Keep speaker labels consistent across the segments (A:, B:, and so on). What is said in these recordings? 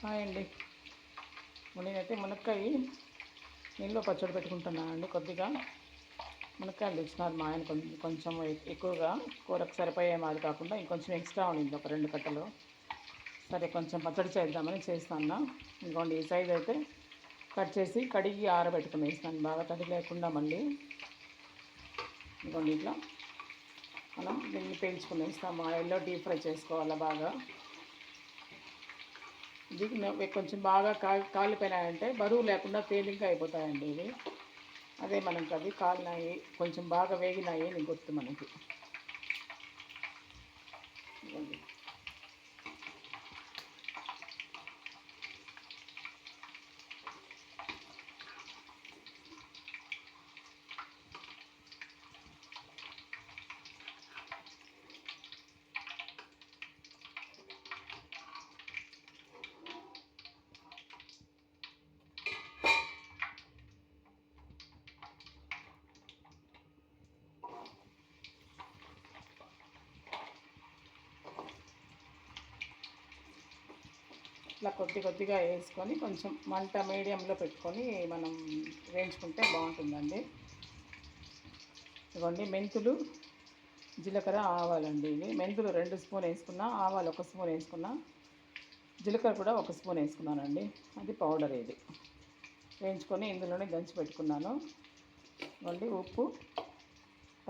A: Hi అండి. నేనైతే మునక్కాయ నీళ్ళలో పచ్చడి పెట్టుకుంటున్నాను అండి. కొద్దిగా మునక్కాయలు తెచ్చినారు మా ఆయన, కొంచెం ఎక్కువగా కూరకు సరిపోయే మాది కాకుండా ఇంకొంచెం ఎక్స్ట్రా ఉండింది, ఒక 2 కట్టలు. సరే కొంచెం పచ్చడి చేద్దామని చేస్తాను. ఇంకోండి ఈ సైజ్ అయితే కట్ చేసి కడిగి ఆరబెట్టుకుని వేస్తాను, బాగా తడి లేకుండా. మళ్ళీ ఇంకోండి ఇట్లా మనం దీన్ని పేల్చుకుని వేస్తాము. ఆయిల్లో డీప్ ఫ్రై చేసుకోవాలి బాగా. ఇది కొంచెం బాగా కాలిపోయినాయంటే బరువు లేకుండా తేలిగ్గా అయిపోతాయండి ఇవి. అదే మనకి అది కాలినాయి, కొంచెం బాగా వేగినాయి అని గుర్తు మనకి. ఇట్లా కొద్దిగా వేసుకొని కొంచెం మంట మీడియంలో పెట్టుకొని మనం వేయించుకుంటే బాగుంటుందండి. ఇవ్వండి మెంతులు, జీలకర్ర, ఆవాలండి. ఇవి మెంతులు 2 స్పూన్ వేసుకున్నా, ఆవాలు 1 స్పూన్ వేసుకున్నా, జీలకర్ర కూడా 1 స్పూన్ వేసుకున్నానండి. అది పౌడర్. ఇది వేయించుకొని ఇందులోనే దంచి పెట్టుకున్నాను. ఇవ్వండి ఉప్పు,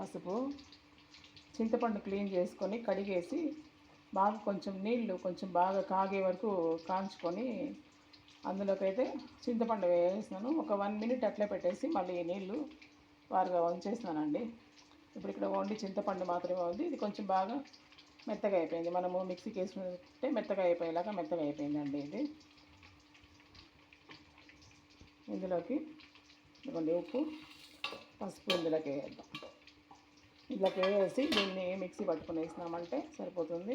A: పసుపు, చింతపండు క్లీన్ చేసుకొని కడిగేసి బాగా కొంచెం నీళ్ళు కొంచెం బాగా కాగే వరకు కాంచుకొని అందులోకి అయితే చింతపండు వేసేసినాను. ఒక 1 మినిట్ అట్లే పెట్టేసి మళ్ళీ నీళ్ళు వారుగా వంచేసినానండి. ఇప్పుడు ఇక్కడ ఓన్లీ చింతపండు మాత్రమే ఉంది. ఇది కొంచెం బాగా మెత్తగా అయిపోయింది. మనము మిక్సీకి వేసుకుంటే మెత్తగా అయిపోయేలాగా మెత్తగా అయిపోయిందండి ఇది. ఇందులోకి ఇదిగోండి ఉప్పు, పసుపు ఇందులోకి వేద్దాం. ఇందులోకి వేసి దీన్ని మిక్సీ పట్టుకుని వేసినామంటే సరిపోతుంది.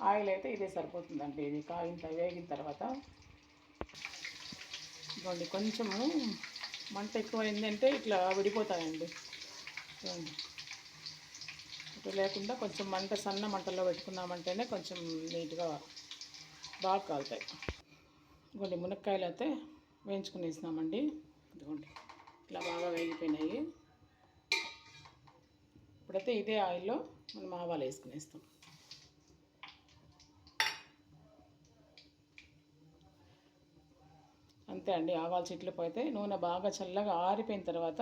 A: ఆయిల్ అయితే ఇదే సరిపోతుందండి. ఇది కాగిన వేగిన తర్వాత ఇదిగోండి కొంచెము మంట ఎక్కువైందంటే ఇట్లా విడిపోతాయండి. ఇట్లా లేకుండా కొంచెం మంట సన్న మంటలో పెట్టుకున్నామంటేనే కొంచెం నీట్గా బాగా కాలుతాయి. ఇదిగోండి మునక్కాయలు అయితే వేయించుకుని వేసినామండి. ఇదిగోండి ఇట్లా బాగా వేగిపోయినాయి. ఇప్పుడైతే ఇదే ఆయిల్లో మనం ఆవాలు వేసుకునేస్తాం. అంతే అండి. ఆవాలు చిట్లిపోతే నూనె బాగా చల్లగా ఆరిపోయిన తర్వాత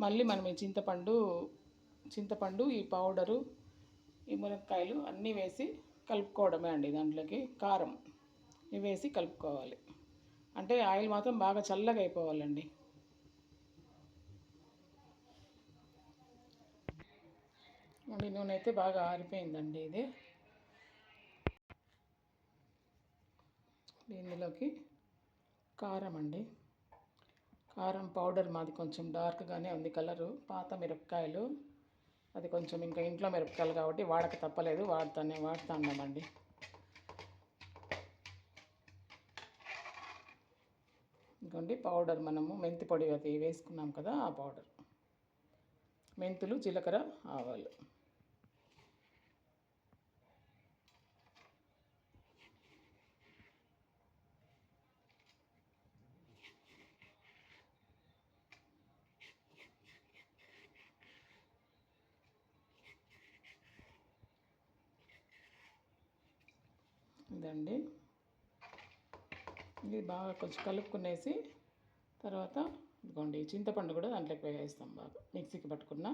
A: మళ్ళీ మనం ఈ చింతపండు, ఈ పౌడరు, ఈ మునక్కాయలు అన్నీ వేసి కలుపుకోవడమే అండి. దాంట్లోకి కారం ఇవి వేసి కలుపుకోవాలి. అంటే ఆయిల్ మాత్రం బాగా చల్లగా అయిపోవాలండి. నూనె అయితే బాగా ఆరిపోయిందండి. ఇది దీనిలోకి కారం అండి. కారం పౌడర్ మాది కొంచెం డార్క్గానే ఉంది కలరు. పాత మిరపకాయలు, అది కొంచెం ఇంకా ఇంట్లో మిరపకాయలు కాబట్టి వాడక తప్పలేదు, వాడుతున్నామండి. ఇంకోండి పౌడర్, మనము మెంతి పొడి అది వేసుకున్నాం కదా, ఆ పౌడర్. మెంతులు, జీలకర్ర, ఆవాలు. ఇదండి. ఇది బాగా కొంచెం కలుపుకునేసి తర్వాత ఇదిగోండి చింతపండు కూడా దాంట్లోకి వేసేస్తాం. బాగా మిక్సీకి పట్టుకున్న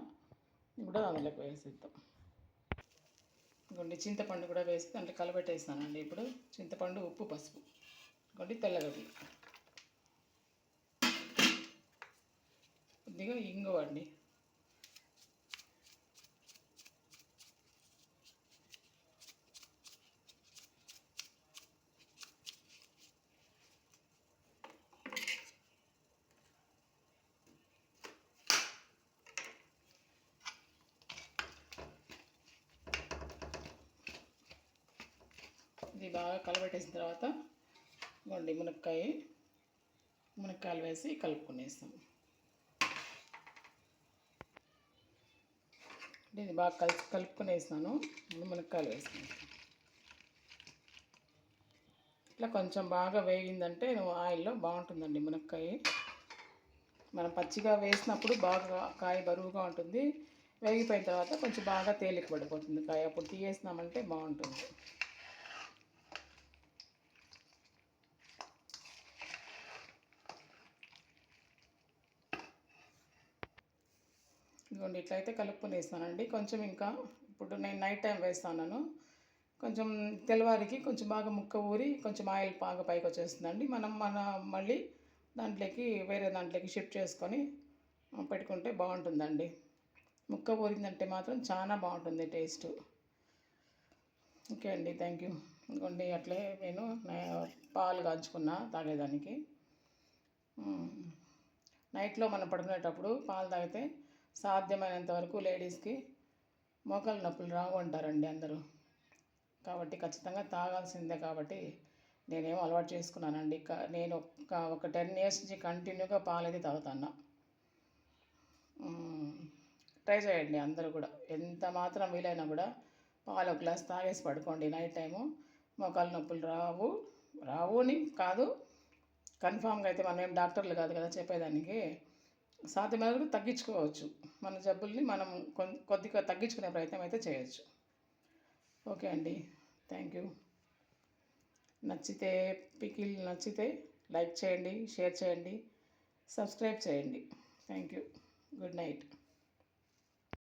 A: కూడా దాంట్లోకి వేసేద్దాం. ఇదిగోండి చింతపండు కూడా వేసి దాంట్లో కలబెట్టేస్తానండి. ఇప్పుడు చింతపండు, ఉప్పు, పసుపు, ఇదిగోండి తెల్లగడ్డలు, కొద్దిగా ఇంగువ అండి. ఇది బాగా కలబెట్టేసిన తర్వాత ఇదిగోండి మునక్కాయలు వేసి కలుపుకునేస్తాం. ఇది బాగా కలుపుకునేసినాను. మునక్కాయలు వేసుకున్నాను. ఇట్లా కొంచెం బాగా వేగిందంటే ఆయిల్లో బాగుంటుందండి మునక్కాయ. మనం పచ్చిగా వేసినప్పుడు బాగా కాయ బరువుగా ఉంటుంది. వేగిపోయిన తర్వాత కొంచెం బాగా తేలిక పడిపోతుంది కాయ. అప్పుడు తీయేసినామంటే బాగుంటుంది. ఇదిగోండి ఇట్లయితే కలుపుకొని వేస్తానండి. కొంచెం ఇంకా ఇప్పుడు నేను నైట్ టైం వేస్తాను. కొంచెం తెల్లవారికి కొంచెం బాగా ముక్క ఊరి కొంచెం ఆయిల్ బాగా పైకి వచ్చేస్తుందండి. మన మళ్ళీ దాంట్లోకి వేరే దాంట్లోకి షిఫ్ట్ చేసుకొని పెట్టుకుంటే బాగుంటుందండి. ముక్క ఊరిందంటే మాత్రం చాలా బాగుంటుంది టేస్ట్. ఓకే అండి, థ్యాంక్ యూ. ఇదిగోండి అట్లే నేను పాలు కాంచుకున్నా తాగేదానికి. నైట్లో మనం పడుకునేటప్పుడు పాలు తాగితే సాధ్యమైనంత వరకు లేడీస్కి మోకాలు నొప్పులు రావు అంటారండి అందరూ. కాబట్టి ఖచ్చితంగా తాగాల్సిందే. కాబట్టి నేనేమో అలవాటు చేసుకున్నానండి. నేను ఒక 10 ఇయర్స్ నుంచి కంటిన్యూగా పాలు అయితే తాగుతాను. ట్రై చేయండి అందరూ కూడా. ఎంత మాత్రం వీలైనా కూడా పాలు ఒక గ్లాస్ తాగేసి పడుకోండి నైట్ టైము. మోకాలు నొప్పులు రావు అని కాదు, కన్ఫామ్గా అయితే మనం ఏం డాక్టర్లు కాదు కదా చెప్పేదానికి. సాధ్యమైనంత తగ్గించుకోవచ్చు. మన జబ్బుల్ని మనం కొద్దిగా తగ్గించుకునే ప్రయత్నం అయితే చేయొచ్చు. ఓకే అండి, థ్యాంక్ యూ. పికిల్ నచ్చితే లైక్ చేయండి, షేర్ చేయండి, సబ్స్క్రైబ్ చేయండి. Thank you. Good night.